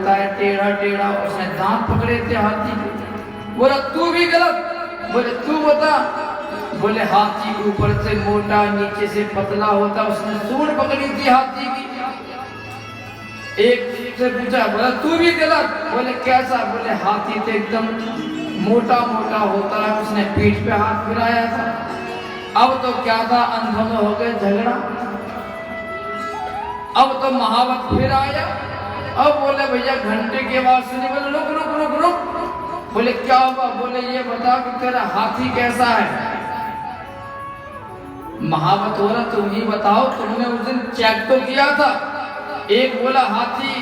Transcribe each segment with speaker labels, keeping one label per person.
Speaker 1: लगता है टेढ़ा टेढ़ा, उसने दांत पकड़े थे हाथी के। बोला तू भी गलत। बोले तू बता। बोले हाथी ऊपर से मोटा नीचे से पतला होता, उसने सूंड पकड़ी थी हाथी की। एक से पूछा, बोला तू भी गलत। बोले कैसा? बोले हाथी तो एकदम मोटा मोटा होता है, उसने पीठ पे हाथ फिराया था। अब तो क्या था, अंधों में हो गए झगड़ा। अब तो महावत फिर आया। अब बोले भैया घंटे की आवाज सुनी। बोले रुक रुक रुक रुक। बोले क्या हुआ? बोले ये बता कि तेरा हाथी कैसा है। महावत बोला तुम ही बताओ, तुमने उस दिन चेक तो किया था। एक बोला हाथी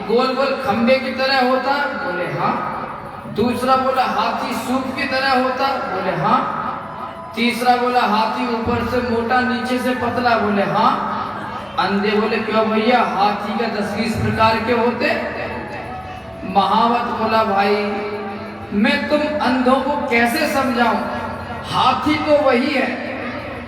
Speaker 1: गोल गोल खंबे की तरह होता है। बोले हाँ। दूसरा बोला हाथी सूप की तरह होता। बोले हाँ। तीसरा बोला हाथी ऊपर से मोटा नीचे से पतला। बोले हाँ। अंधे बोले क्यों भैया, हाथी का 10-20 प्रकार के होते। महावत बोला भाई मैं तुम अंधों को कैसे समझाऊं, हाथी तो वही है,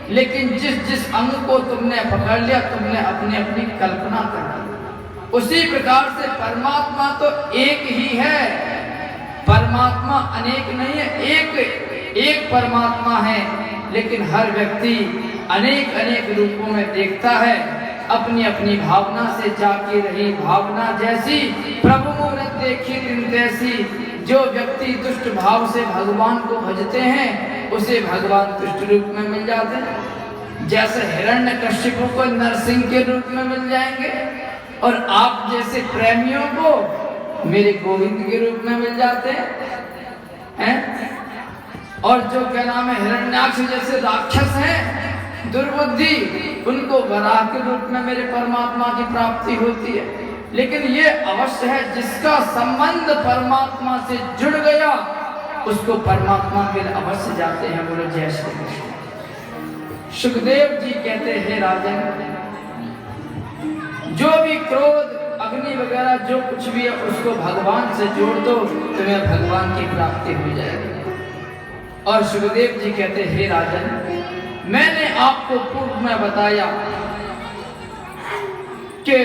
Speaker 1: लेकिन जिस जिस अंग को तुमने पकड़ लिया तुमने अपनी अपनी कल्पना कर ली। उसी प्रकार से परमात्मा तो एक ही है, परमात्मा अनेक नहीं है, एक परमात्मा है। लेकिन हर व्यक्ति अनेक अनेक रूपों में देखता है। अपनी अपनी भावना से जाकी रही भावना जैसी, प्रभु मूरत देखी दिन तैसी। जो व्यक्ति दुष्ट भाव से भगवान को भजते हैं उसे भगवान दुष्ट रूप में मिल जाते हैं। जैसे हिरण्यकश्यप को नरसिंह के रूप में मिल जाएंगे, और आप जैसे प्रेमियों को मेरे गोविंद के रूप में मिल जाते हैं। और जो क्या नाम है हिरण्याक्ष जैसे राक्षस हैं दुर्बुद्धि, उनको वराह के रूप में मेरे परमात्मा की प्राप्ति होती है। लेकिन ये अवश्य है जिसका संबंध परमात्मा से जुड़ गया उसको परमात्मा के अवश्य जाते हैं। बोलो जय श्री कृष्ण। सुखदेव जी कहते हैं राजन, जो भी क्रोध अग्नि वगैरह जो कुछ भी है उसको भगवान से जोड़ दो, तुम्हें भगवान की प्राप्ति हो जाएगी। और सुखदेव जी कहते हे राजन, मैंने आपको पूर्व में बताया कि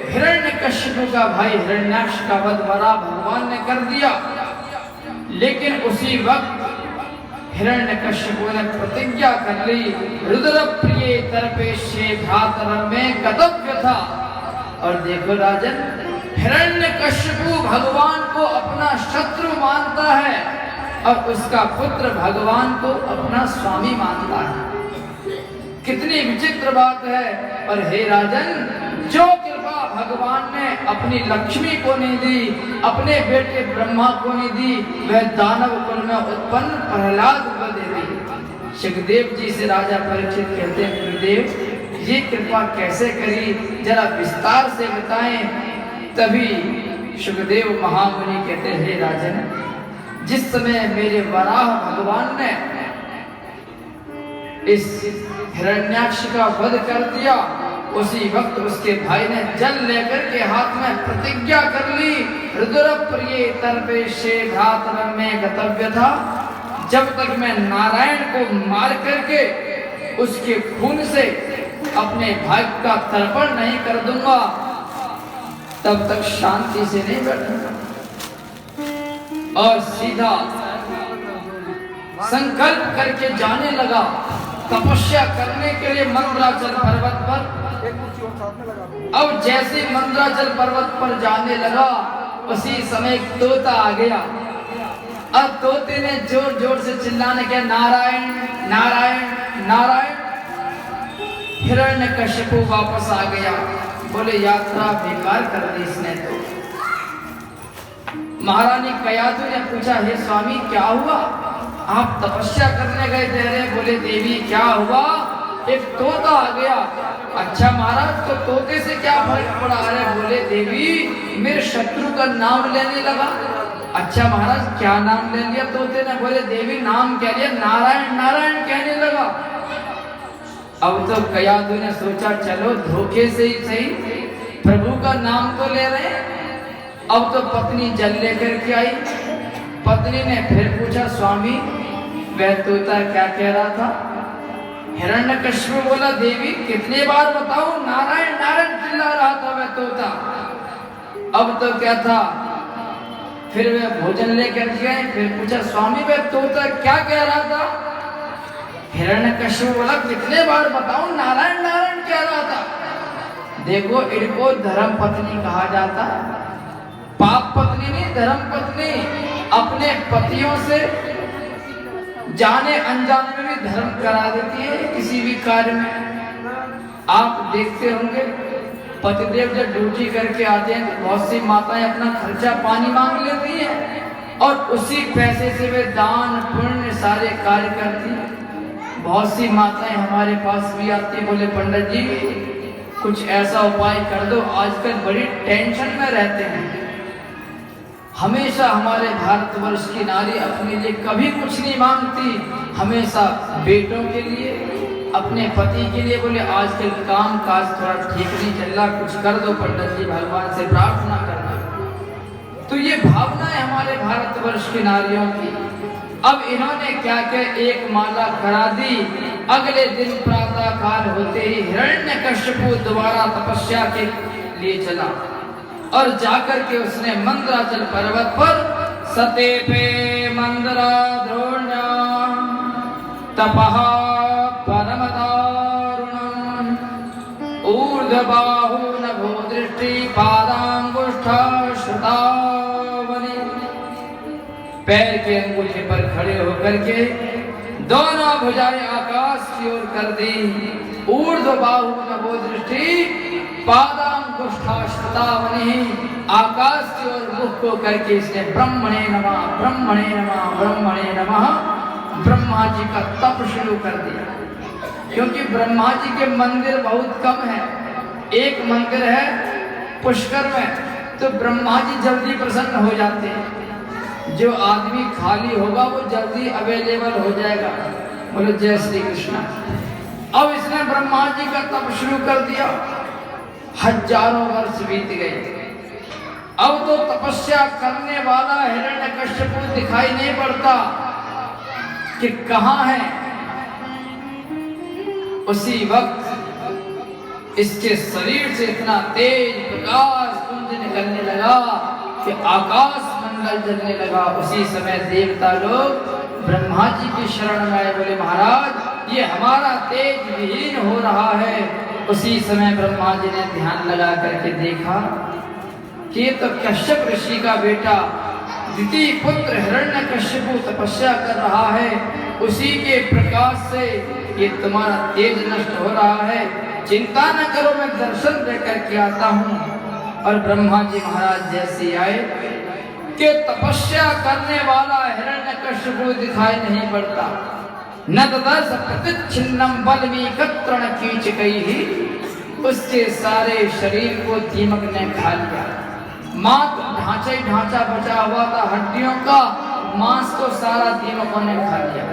Speaker 1: हिरण्यकश्यप का भाई हिरण्याक्ष का वध वराह भगवान ने कर दिया। लेकिन उसी वक्त हिरण्यकश्यप ने प्रतिज्ञा कर ली, रुद्र प्रिय तर्पेशे भ्रातरम में कर्तव्य था। और देखो राजन, हिरण्यकश्यप भगवान को अपना शत्रु मानता है और उसका पुत्र भगवान को अपना स्वामी मानता है। कितनी विचित्र बात है। और हे राजन, जो कृपा भगवान ने अपनी लक्ष्मी को नहीं दी, अपने बेटे ब्रह्मा को नहीं दी, वह दानव कुल में उत्पन्न प्रहलाद को दे दी। सुखदेव जी से राजा परीक्षित कहते हैं, गुरुदेव ये कृपा कैसे करी, जरा विस्तार से बताएं। तभी सुखदेव महामुनि कहते हैं, हे राजन, जिस समय मेरे वराह भगवान ने इस हिरण्याक्ष का वध कर दिया, उसी वक्त उसके भाई ने जल लेकर के हाथ में प्रतिज्ञा कर ली, रुद्र प्रिय तर्पेशे भ्रातरम में कर्तव्य था। जब तक मैं नारायण को मार करके उसके खून से अपने भाई का तर्पण नहीं कर दूंगा, तब तक शांति से नहीं बैठूंगा। और सीधा संकल्प करके जाने लगा तपस्या करने के लिए मंद्राचल पर्वत पर। अब जैसे मंद्राचल पर्वत पर जाने लगा, उसी समय तोता आ गया। अब तोते ने जोर जोर से चिल्लाने के नारायण नारायण नारायण। हिरण्यकश्यप वापस आ गया, बोले यात्रा बेकार कर दी इसने तो। महारानी कयाधु ने पूछा, हे स्वामी क्या हुआ, आप तपस्या करने गए थे? अरे बोले देवी क्या हुआ, एक तोता आ गया। अच्छा महाराज, तो तोते से क्या फर्क पड़ा? अरे बोले देवी मेरे शत्रु का नाम लेने लगा। अच्छा महाराज क्या नाम ले लिया तोते ने? बोले देवी नाम कह लिया, नारायण नारायण कहने लगा। अब तो कयाधु ने सोचा चलो धोखे से ही सही, प्रभु का नाम तो ले रहे। अब तो पत्नी जल लेकर के आई। पत्नी ने फिर पूछा, स्वामी वह तोता क्या कह रहा था? हिरण्यकश्यप बोला, देवी कितने बार बताऊं, नारायण नारायण चिल्ला रहा था वह तोता। अब तो क्या था, फिर वे भोजन लेकर गए। फिर पूछा स्वामी वे तोता क्या कह रहा था? हिरण्यकश्यप बोला कितने बार बताऊं, नारायण नारायण कह रहा था। देखो इनको धर्म पत्नी कहा जाता है, पाप पत्नी नहीं, धर्म पत्नी। अपने पतियों से जाने अनजाने में भी धर्म करा देती है किसी भी कार्य में। आप देखते होंगे पतिदेव जब ड्यूटी करके आते हैं तो बहुत सी माताएं अपना खर्चा पानी मांग लेती हैं और उसी पैसे से वे दान पुण्य सारे कार्य करती हैं। बहुत सी माताएं हमारे पास भी आती हैं, बोले पंडित जी कुछ ऐसा उपाय कर दो, आजकल बड़ी टेंशन में रहते हैं। हमेशा हमारे भारतवर्ष की नारी अपने लिए कभी कुछ नहीं मांगती, हमेशा बेटों के लिए, अपने पति के लिए। बोले आजकल काम काज थोड़ा ठीक नहीं चल रहा, कुछ कर दो पंडित जी, भगवान से प्रार्थना करना। तो ये भावना है हमारे भारतवर्ष की नारियों की। अब इन्होंने क्या क्या एक माला करा दी। अगले दिन प्रातः काल होते ही हिरण्यकश्यप दोबारा तपस्या के लिए चला और जाकर के उसने मंदराचल पर्वत पर सतेपे मंदराद्रोण्या तपः परमदारुणम् ऊर्ध्वबाहून भूदृष्टि पादांगुष्ठा श्रुतावली। पैर के अंगूठे पर खड़े होकर के दोनों भुजाएं आकाश की ओर कर दी। ऊर्ध्वबाहून भूदृष्टि पादांगुष्ठा श्रुतावली, आकाश की ओर मुख को करके इसने ब्रह्मणे नमः ब्रह्मणे नमः ब्रह्मणे नमः ब्रह्मा जी का तप शुरू कर दिया। क्योंकि ब्रह्मा जी के मंदिर बहुत कम है, एक मंदिर है पुष्कर में, तो ब्रह्मा जी जल्दी प्रसन्न हो जाते हैं। जो आदमी खाली होगा वो जल्दी अवेलेबल हो जाएगा। बोलो जय श्री कृष्ण। अब इसने ब्रह्मा जी का तप शुरू कर दिया। हजारों वर्ष बीत गए। अब तो तपस्या करने वाला हिरण्यकश्यप दिखाई नहीं पड़ता कि कहां है। उसी वक्त इसके शरीर से इतना तेज प्रकाश पुंज निकलने लगा कि आकाश मंडल जलने लगा। उसी समय देवता लोग ब्रह्मा जी की शरण में आए, बोले महाराज ये हमारा तेज विहीन हो रहा है। उसी समय ब्रह्मा जी ने ध्यान लगा करके देखा कि ये तो कश्यप ऋषि का बेटा द्वितीय पुत्र हिरण्यकश्यप तपस्या कर रहा है, उसी के प्रकाश से ये तुम्हारा तेज नष्ट हो रहा है। चिंता न करो, मैं दर्शन देकर के आता हूँ। और ब्रह्मा जी महाराज जैसे आए कि तपस्या करने वाला हिरण्यकश्यप दिखाई नहीं पड़ता। न तदर्श प्रतिच्छिन्नम बलमीकत्रण कीचकैहि, उसके सारे शरीर को दीमक ने खा लिया। मात्र ढांचा ही ढांचा बचा हुआ था हड्डियों का, मांस को सारा दीमकों ने खा लिया।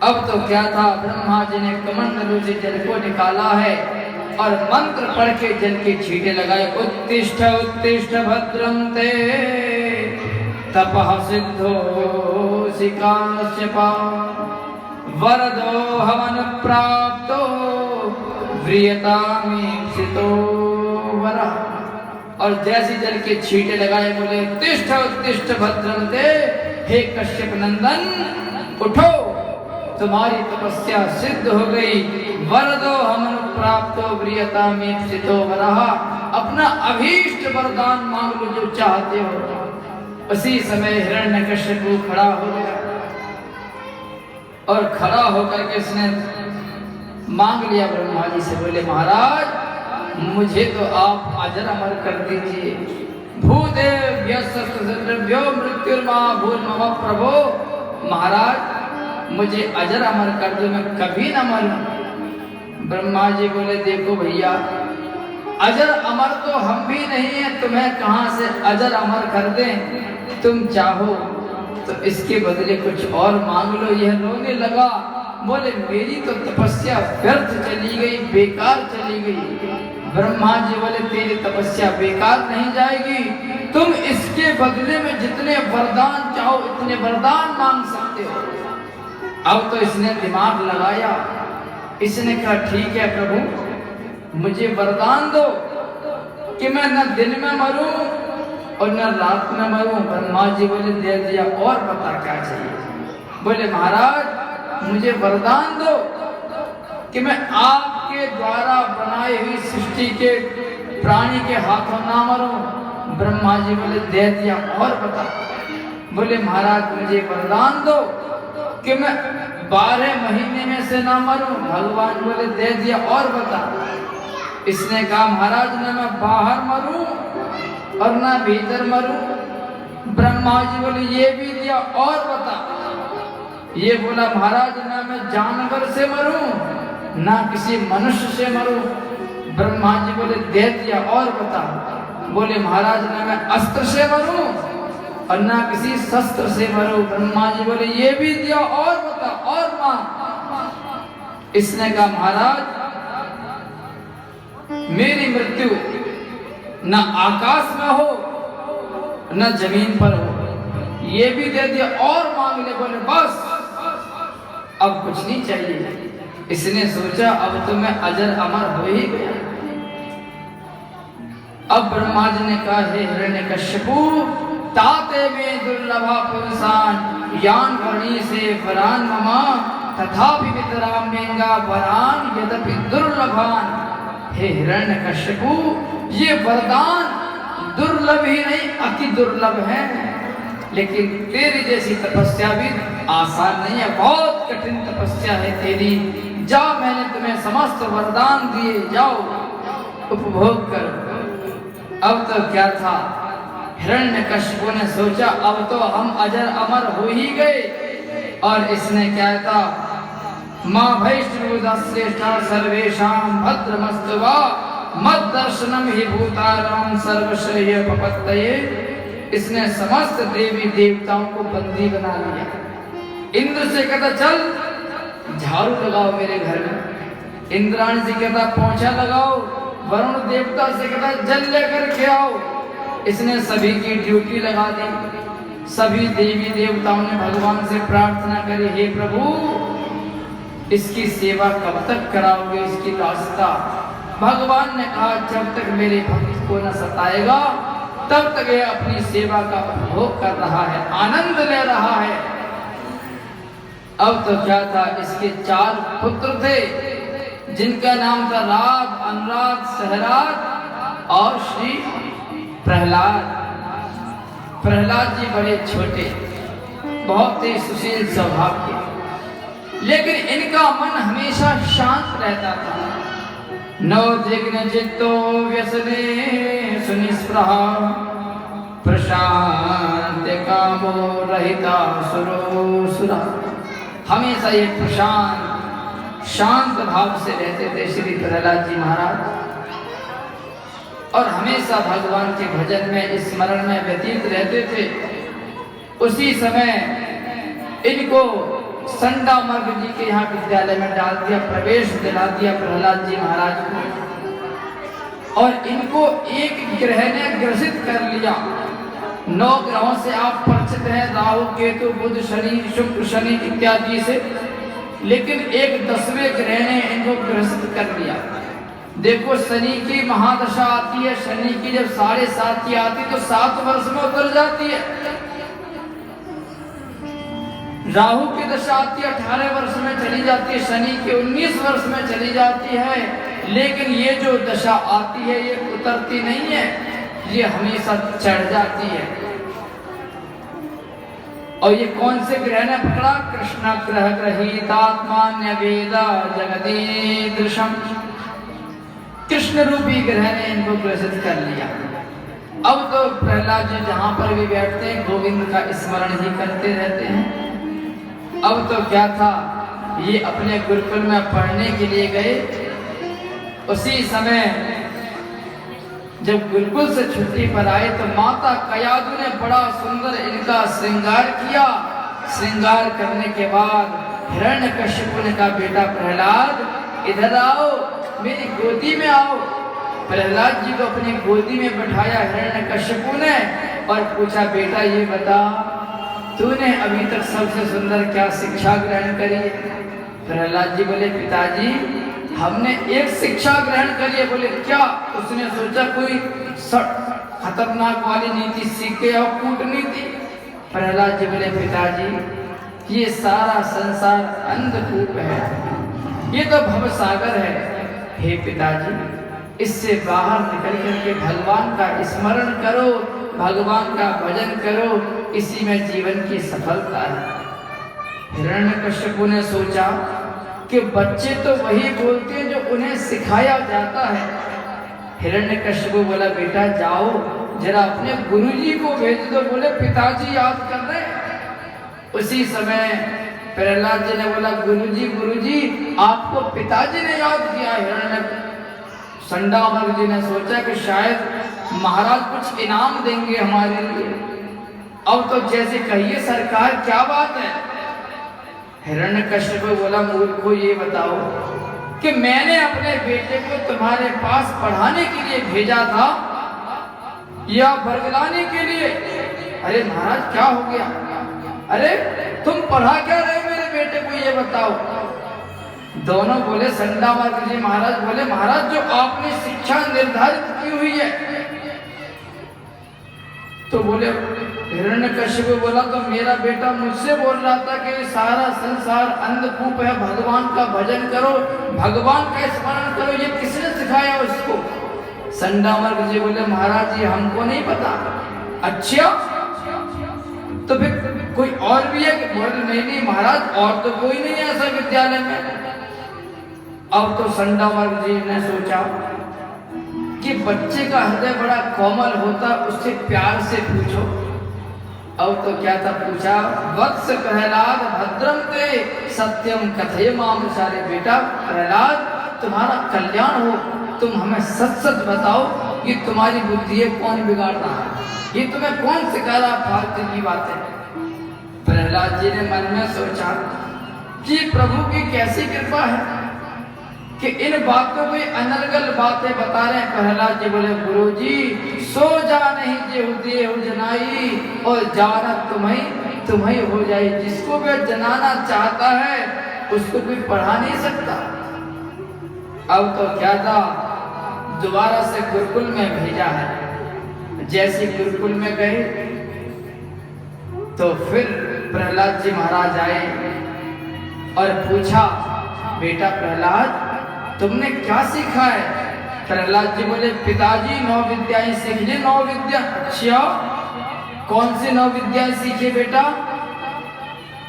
Speaker 1: अब तो क्या था, ब्रह्मा जी ने कमंडलू से जल को निकाला है और मंत्र पढ़ के जल के छींटे लगाए। उत्तिष्ठ उत्तिष्ठ भद्रं ते तपः सिद्धो सिकाश्यपा वरदो हवन प्राप्तो व्रियतामीप्सितो वरः। और जैसे जल के छींटे लगाए बोले उत्तिष्ठ उत्तिष्ठ भद्रं ते, हे कश्यप नंदन उठो, तुम्हारी तपस्या सिद्ध हो गई। वरदो हमन प्राप्तो व्रियतामीप्सितो वरः, अपना अभीष्ट वरदान मांग लो जो चाहते हो। उसी समय हिरण्यकश्यप खड़ा हो गया और खड़ा होकर के उसने मांग लिया ब्रह्मा जी से। बोले महाराज मुझे तो आप अजर अमर कर दीजिए। भूदेव यस्यो मृत्युर्मा भूर्मम प्रभो, महाराज मुझे अजर अमर कर दो, मैं कभी न मरूं। ब्रह्मा जी बोले देखो भैया, अजर अमर तो हम भी नहीं है, तुम्हें कहां से अजर अमर कर दें। तुम चाहो तो इसके बदले कुछ और मांग लो। यह रोने लगा, बोले मेरी तो तपस्या व्यर्थ चली गई, बेकार चली गई। ब्रह्मा जी बोले तेरी तपस्या बेकार नहीं जाएगी, तुम इसके बदले में जितने वरदान चाहो इतने वरदान मांग सकते हो। अब तो इसने दिमाग लगाया, इसने कहा ठीक है प्रभु मुझे वरदान दो कि मैं न दिन में मरूं और न रात में मरूं। ब्रह्मा जी बोले दे दिया, और बता क्या चाहिए? बोले महाराज मुझे वरदान दो कि मैं आपके द्वारा बनाई हुई सृष्टि के प्राणी के हाथों ना मरूं। ब्रह्मा जी बोले दे दिया, और बता? बोले महाराज मुझे वरदान दो कि मैं 12 महीने में से ना मरूं। भगवान बोले दे दिया, और बता? इसने कहा महाराज न मैं बाहर मरूं और ना भीतर मरूं। ब्रह्मा जी बोले ये भी दिया, और बता? ये बोला महाराज ना मैं जानवर से मरूं ना किसी मनुष्य से मरूं। ब्रह्मा जी बोले दे दिया, और बता? बोले महाराज ना मैं अस्त्र से मरूं और ना किसी शस्त्र से मरूं। ब्रह्मा जी बोले ये भी दिया, और बता? और मां। इसने कहा महाराज मेरी मृत्यु न आकाश में हो न जमीन पर हो, ये भी दे दिया, और मांग ले। बोले बस अब कुछ नहीं चाहिए। इसने सोचा अब तो मैं अजर अमर हो ही गया। अब ब्रह्मा जी ने कहा हे हिरण्यकश्यपु ताते में दुर्लभा पुरुषान यान वर्णी से वरान ममा तथापि वितराम मेंगा वरान यद्यपि दुर्लभान। हे हिरण्यकश्यपु ये वरदान दुर्लभ ही नहीं अति दुर्लभ है, लेकिन तेरी जैसी तपस्या भी आसान नहीं है, बहुत कठिन तपस्या है तेरी। जाओ मैंने तुम्हें समस्त वरदान दिए, जाओ उपभोग करो। अब तो क्या था, हिरण्यकश्यपु ने सोचा अब तो हम अजर अमर हो ही गए। और इसने क्या था, मां वैष्णुश्रेष्ठा सर्वेषां भद्रमस्तवा मद दर्शनम ही भूतानां सर्वश्रेय पपत्तये। इसने समस्त देवी देवताओं को बंदी बना लिया। इंद्र से कहता चल झाड़ू लगाओ मेरे घर में, इंद्राणी से कहता पोंछा लगाओ, वरुण देवता से कहता जल लेकर के आओ। इसने सभी की ड्यूटी लगा दी। सभी देवी देवताओं ने भगवान से प्रार्थना करी, हे प्रभु इसकी सेवा कब तक कराओगे, इसकी दास्ता। भगवान ने कहा जब तक मेरे भक्त को न सताएगा तब तक ये अपनी सेवा का उपभोग कर रहा है, आनंद ले रहा है। अब तो क्या था, इसके 4 पुत्र थे जिनका नाम था राग, अनुराग, सहराग और श्री प्रहलाद। प्रहलाद जी बड़े छोटे, बहुत ही सुशील स्वभाव के, लेकिन इनका मन हमेशा शांत रहता था। नवदिग्न चित्तो व्यसने सुनिस्पृहा प्रशांत कामो रहिता सुरोसुरा। हमेशा ये प्रशांत शांत भाव से रहते थे श्री प्रहलाद जी महाराज, और हमेशा भगवान के भजन में स्मरण में व्यतीत रहते थे। उसी समय इनको संडा मर्ग जी के यहाँ विद्यालय में डाल दिया, प्रवेश दिला दिया प्रहलाद जी महाराज को। और इनको एक ग्रह ने ग्रसित कर लिया। 9 ग्रहों से आप परिचित हैं, राहु केतु बुध शनि शुक्र शनि इत्यादि से, लेकिन एक 10वें ग्रह ने इनको ग्रसित कर लिया। देखो शनि की महादशा आती है, शनि की जब 7.5 की आती तो 7 वर्ष में उतर जाती है। राहु की दशा आती है 18 वर्ष में चली जाती है, शनि की 19 वर्ष में चली जाती है। लेकिन ये जो दशा आती है ये उतरती नहीं है, ये हमेशा चढ़ जाती है। और ये कौन से ग्रह ने पकड़ा? कृष्ण ग्रह ग्रहीतात्मान्य वेदा जगदीदृशम। कृष्ण रूपी ग्रह ने इनको ग्रसित कर लिया। अब तो प्रहलाद जी जहां पर भी बैठते हैं गोविंद का स्मरण ही करते रहते हैं। अब तो क्या था, ये अपने गुरुकुल में पढ़ने के लिए गए। उसी समय जब गुरुकुल से छुट्टी पर आए तो माता कयादु ने बड़ा सुंदर इनका श्रृंगार किया। श्रृंगार करने के बाद हिरण्यकश्यपु ने कहा बेटा प्रहलाद इधर आओ, मेरी गोदी में आओ। प्रहलाद जी को अपनी गोदी में बैठाया हिरण्यकश्यपु ने और पूछा बेटा ये बता तूने अभी तक सबसे सुंदर क्या शिक्षा ग्रहण करी? प्रहलाद जी बोले पिताजी हमने एक शिक्षा ग्रहण करी है। बोले क्या? उसने सोचा कोई खतरनाक वाली नीति सीख के और कूटनीति। प्रहलाद जी बोले पिताजी ये सारा संसार अंधकूप है, ये तो भव सागर है। हे पिताजी इससे बाहर निकल करके भगवान का स्मरण करो, भगवान का भजन करो, इसी में जीवन की सफलता है। हिरण्यकश्यपु ने सोचा कि बच्चे तो वही बोलते हैं जो उन्हें सिखाया जाता है। हिरण्यकश्यपु बोला बेटा जाओ जरा अपने गुरुजी को भेज दो। बोले पिताजी याद कर रहे हैं। उसी समय प्रहलाद जी ने बोला गुरुजी आपको पिताजी ने याद किया। हिरण्य संडामर्ग जी ने सोचा कि शायद महाराज कुछ इनाम देंगे हमारे लिए। अब तो जैसे कहिए सरकार क्या बात है। हिरण्यकश्यप बोला मूर्खो ये बताओ कि मैंने अपने बेटे को तुम्हारे पास पढ़ाने के लिए भेजा था या बरगलाने के लिए। अरे महाराज क्या हो गया, अरे तुम पढ़ा क्या रहे मेरे बेटे को ये बताओ। दोनों बोले संडामर्ग जी महाराज बोले महाराज जो आपने शिक्षा निर्धारित की हुई है। तो बोले हिरण्यकश्यप बोला तो मेरा बेटा मुझसे बोल रहा था कि सारा संसार अंधकूप है, भगवान का भजन करो, भगवान का स्मरण करो, ये किसने सिखाया उसको। संडामर्ग जी बोले महाराज जी हमको नहीं पता। अच्छा तो फिर कोई और भी है? बोले नहीं महाराज और तो कोई नहीं है ऐसा विद्यालय में। अब तो संडामर्ग जी ने सोचा कि बच्चे का हृदय बड़ा कोमल होता, उससे प्यार से पूछो। अब तो क्या था पूछा वत्स प्रहलाद भद्रम ते सत्यम कथय माम। सारे बेटा प्रहलाद तुम्हारा कल्याण हो, तुम हमें सच सच बताओ ये तुम्हारी बुद्धि है कौन बिगाड़ रहा है, ये तुम्हें कौन सिखा रहा फालतू की बातें। प्रहलाद जी ने मन में सोचा कि प्रभु की कैसी कृपा है कि इन बातों को अनर्गल बातें बता रहे हैं। प्रहलाद जी बोले गुरुजी सो जा नहीं जे हो जनाई और जानत तुम्हें हो जाए। जिसको वे जनाना चाहता है उसको कोई पढ़ा नहीं सकता। अब तो क्या था दोबारा से गुरुकुल में भेजा है। जैसे गुरुकुल में गए तो फिर प्रहलाद जी महाराज आए और पूछा बेटा प्रहलाद तुमने क्या सीखा है। प्रहलाद जी बोले पिताजी 9 विद्याएं सीख ली। 9 विद्या? अच्छा कौन सी 9 विद्याएं सीखे बेटा।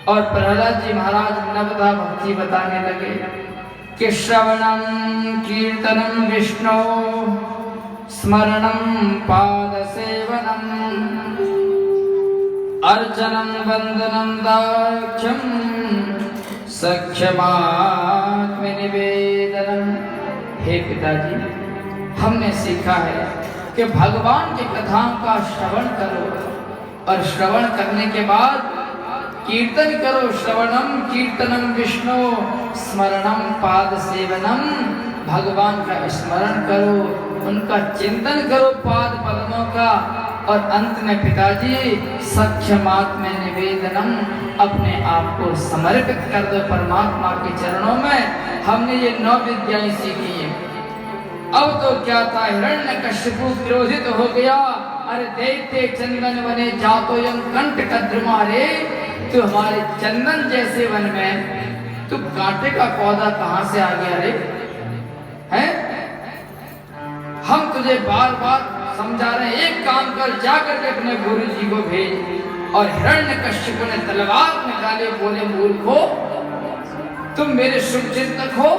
Speaker 1: और प्रहलाद जी महाराज नवधा भक्ति बताने लगे कि श्रवणम कीर्तनम विष्णु स्मरणम पाद सेवनम अर्चनम वंदनम दाक्ष्यम सख्यमात्म निवेदनम। हे पिताजी हमने सीखा है कि भगवान की कथाओं का श्रवण करो और श्रवण करने के बाद कीर्तन करो। श्रवणम कीर्तनम विष्णु स्मरणम पाद सेवनम। भगवान का स्मरण करो, उनका चिंतन करो पाद पद्मों का। और अंत में पिताजी सख्यमात्म निवेदनम अपने आप को समर्पित कर दो परमात्मा के चरणों में। हमने ये 9 विद्याएं सीखी है। अब तो क्या था हिरण्यकश्यपु क्रोधित हो गया। अरे दैत्य चंदन वने जातो यम कंठ कद्र मारे। तो हमारे चंदन जैसे वन में तू कांटे का पौधा कहां से आ गया रे हैं। हम तुझे बार बार समझा रहे हैं एक काम कर जाकर के अपने गुरु जी को भेज। और हिरण्यकश्यप ने तलवार निकाले बोले मूर्खो तुम मेरे शुभ चिंतक हो,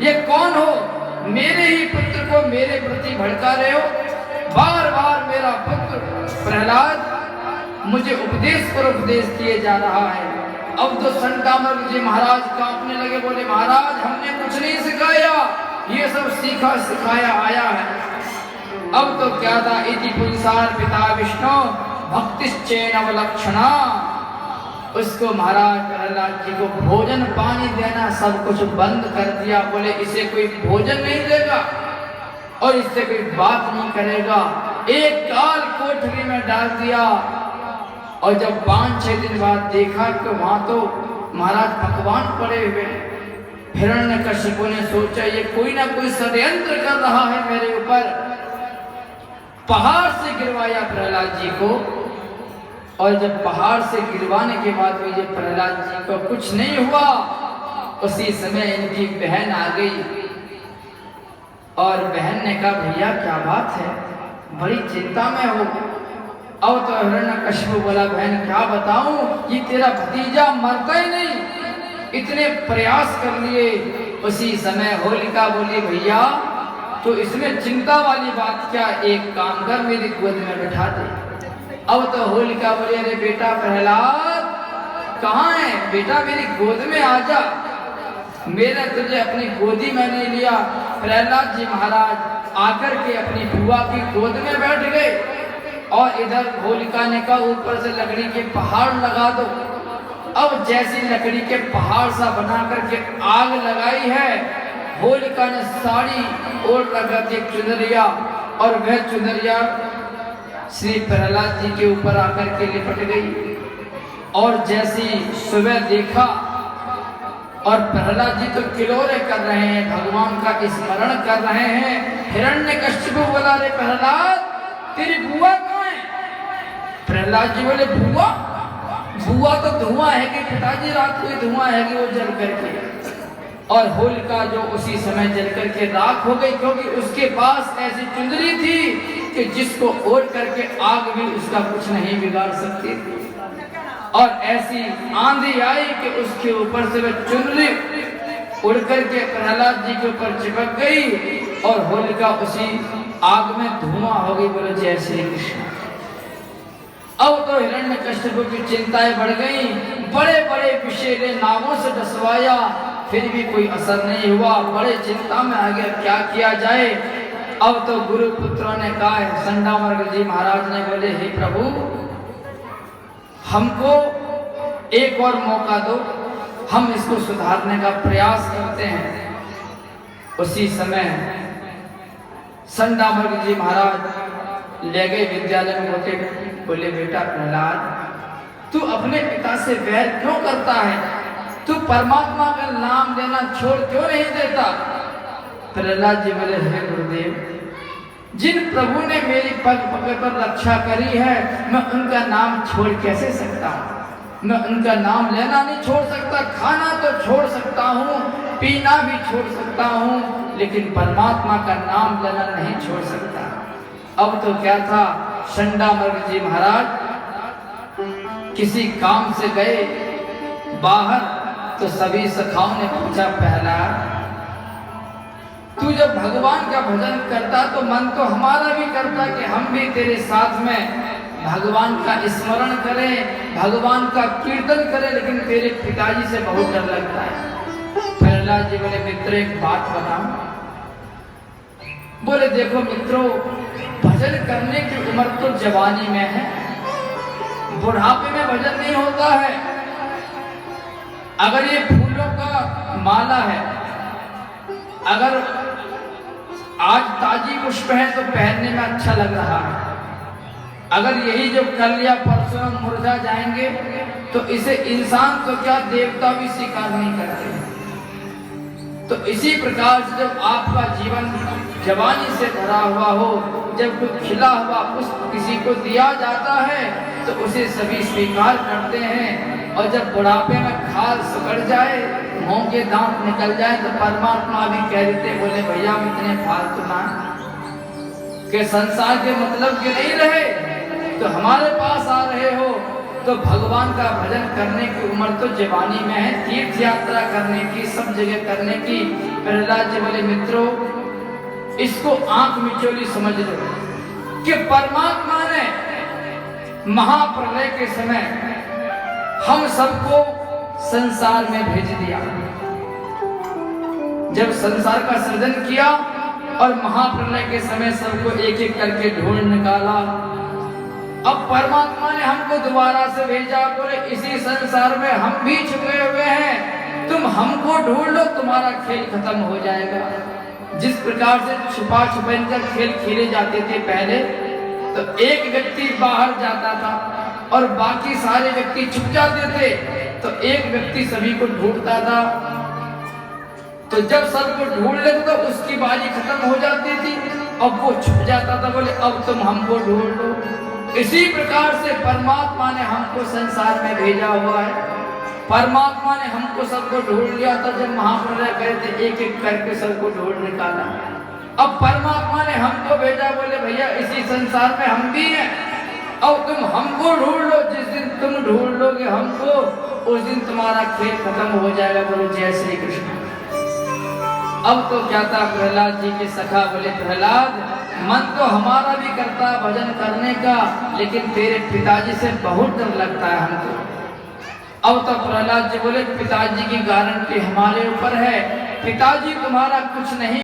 Speaker 1: ये कौन हो। मेरे ही पुत्र को मेरे प्रति भड़का रहे हो। बार बार मेरा पुत्र प्रहलाद मुझे उपदेश पर उपदेश किए जा रहा है। अब तो संडामर्ग जी महाराज कांपने लगे बोले महाराज हमने कुछ नहीं सिखाया, ये सब सीखा सिखाया आया है। अब तो क्या था इति पुंसार पिता विष्णु भक्तिश्चैन अवलक्षणा। उसको महाराज प्रहलाद जी को भोजन पानी देना सब कुछ बंद कर दिया। बोले इसे कोई भोजन नहीं देगा और इससे कोई बात नहीं करेगा। एक काल कोठरी में डाल दिया। और जब 5-6 दिन बाद देखा कि वहां तो महाराज भगवान पड़े हुए। हिरण्यकश्यप ने सोचा ये कोई ना कोई षड्यंत्र कर रहा है मेरे ऊपर। पहाड़ से गिरवाया प्रहलाद जी को। और जब पहाड़ से गिरवाने के बाद भी जब प्रहलाद जी को कुछ नहीं हुआ, उसी समय इनकी बहन आ गई और बहन ने कहा भैया क्या बात है, बड़ी चिंता में हो। अब तो हिरण्यकशिपु बोला बहन क्या बताऊं, ये तेरा भतीजा मरता ही नहीं, इतने प्रयास कर लिए। उसी समय होलिका बोली भैया तो इसमें चिंता वाली बात क्या, एक काम कर मेरी गोद में बैठा दे। अब तो होलिका बोली अरे बेटा प्रहलाद कहाँ है बेटा, मेरी गोद में आ जा, मैंने तुझे अपनी गोदी में नहीं लिया। प्रहलाद जी महाराज आकर के अपनी बुआ की गोद में बैठ गए और इधर होलिका ने कहा ऊपर से लकड़ी के पहाड़ लगा दो। अब जैसी लकड़ी के पहाड़ सा बना करके आग लगाई है, होलिका ने साड़ी ओढ़ रखा थी चुनरिया, और वह चुनरिया श्री प्रहलाद जी के ऊपर आकर के लिपट गई। और जैसी सुबह देखा और प्रहलाद जी तो किलोरे कर रहे हैं, भगवान का स्मरण कर रहे हैं। हिरण्यकशिपु बोला रे प्रहलाद तेरी बुआ कहाँ है? प्रहलाद जी बोले बुआ, बुआ तो धुआं है कि पिताजी रात को धुआं है कि वो जल करके। और होलिका जो उसी समय जल करके राख हो गई, क्योंकि उसके पास ऐसी चुंदरी थी कि जिसको ओढ़ करके आग भी उसका कुछ नहीं बिगाड़ सकती थी। और ऐसी आंधी आई कि उसके ऊपर से वह चुनरी उड़ करके प्रहलाद जी के ऊपर चिपक गई और होलिका उसी आग में धुआं हो गई। बोलो जय श्री कृष्ण। अब तो हिरण्यकशिपु की चिंताएं बढ़ गई, बड़े बड़े विषैले नागों से डसवाया, फिर भी कोई असर नहीं हुआ। बड़े चिंता में आ गया क्या किया जाए। अब तो गुरु पुत्रों ने कहा, संडामर्ग जी महाराज ने बोले हे प्रभु हमको एक और मौका दो, हम इसको सुधारने का प्रयास करते हैं। उसी समय संडामर्ग जी महाराज ले गए विद्यालय में होके, बोले बेटा प्रहलाद तू अपने पिता से वैर क्यों करता है, तू परमात्मा का नाम लेना छोड़ क्यों नहीं देता? प्रहलाद जी बोले हे गुरुदेव, जिन प्रभु ने मेरी पग पग पर रक्षा करी है मैं उनका नाम छोड़ कैसे सकता हूँ? मैं उनका नाम लेना नहीं छोड़ सकता, खाना तो छोड़ सकता हूँ, पीना भी छोड़ सकता हूँ, लेकिन परमात्मा का नाम लेना नहीं छोड़ सकता। अब तो क्या था, संडामर्ग जी महाराज किसी काम से गए बाहर, तो सभी सखाओं ने पूछा प्रहलाद तू जब भगवान का भजन करता तो मन तो हमारा भी करता कि हम भी तेरे साथ में भगवान का स्मरण करें, भगवान का कीर्तन करें, लेकिन तेरे पिताजी से बहुत डर लगता है। प्रहलाद जी बोले मित्र एक बात बताऊं? बोले देखो मित्रों, भजन करने की उम्र तो जवानी में है, बुढ़ापे में भजन नहीं होता है। अगर ये फूलों का माला है, अगर आज ताजी पुष्प है तो पहनने में अच्छा लग रहा है, अगर यही जो कल या परसों मुरझा जाएंगे तो इसे इंसान तो क्या देवता भी स्वीकार नहीं करते। तो इसी प्रकार से जब आपका जीवन जवानी से भरा हुआ हो, जब कोई खिला हुआ पुष्प किसी को दिया जाता है तो उसे सभी स्वीकार करते हैं, और जब बुढ़ापे में खाल सुकड़ जाए, मुंह के दांत निकल जाए तो परमात्मा भी कह देते, बोले भैया हम इतने फालतू ना के संसार के मतलब के नहीं रहे तो हमारे पास आ रहे हो। तो भगवान का भजन करने की उम्र तो जवानी में है, तीर्थ यात्रा करने की, सब जगह करने की। प्रहलाद जी बोले मित्रों इसको आंख मिचोली समझ लो कि परमात्मा ने महाप्रलय के समय हम सबको संसार में भेज दिया। जब संसार का सृजन किया और महाप्रलय के समय सबको एक एक करके ढूंढ निकाला, अब परमात्मा ने हमको दोबारा से भेजा, बोले इसी संसार में हम भी छुपे हुए हैं, तुम हमको ढूंढ लो, तुम्हारा खेल खत्म हो जाएगा। जिस प्रकार से छुपा छुपन कर खेल खेले जाते थे पहले, तो एक व्यक्ति बाहर जाता था और बाकी सारे व्यक्ति छुप जाते थे, तो एक व्यक्ति सभी को ढूंढता था। तो जब सबको ढूंढ लेते तो उसकी बारी खत्म हो जाती थी, अब वो छुप जाता था, बोले अब तुम हमको ढूंढ लो। इसी प्रकार से परमात्मा ने हमको संसार में भेजा हुआ है। परमात्मा ने हमको सबको ढूंढ लिया था, जब महाप्रलय करे थे एक एक करके सबको ढूंढ निकाला। अब परमात्मा ने हमको भेजा, बोले भैया इसी संसार में हम भी हैं, अब तुम हमको ढूंढ लो। जिस दिन तुम ढूंढ लोगे हमको, उस दिन तुम्हारा खेल खत्म हो जाएगा। बोलो जय श्री कृष्ण। अब तो क्या था, प्रहलाद जी के सखा बोले प्रहलाद, मन तो हमारा भी करता है भजन करने का, लेकिन तेरे पिताजी से बहुत डर लगता है हमको। अब तो प्रहलाद जी बोले पिताजी की गारंटी हमारे ऊपर है, पिताजी तुम्हारा कुछ नहीं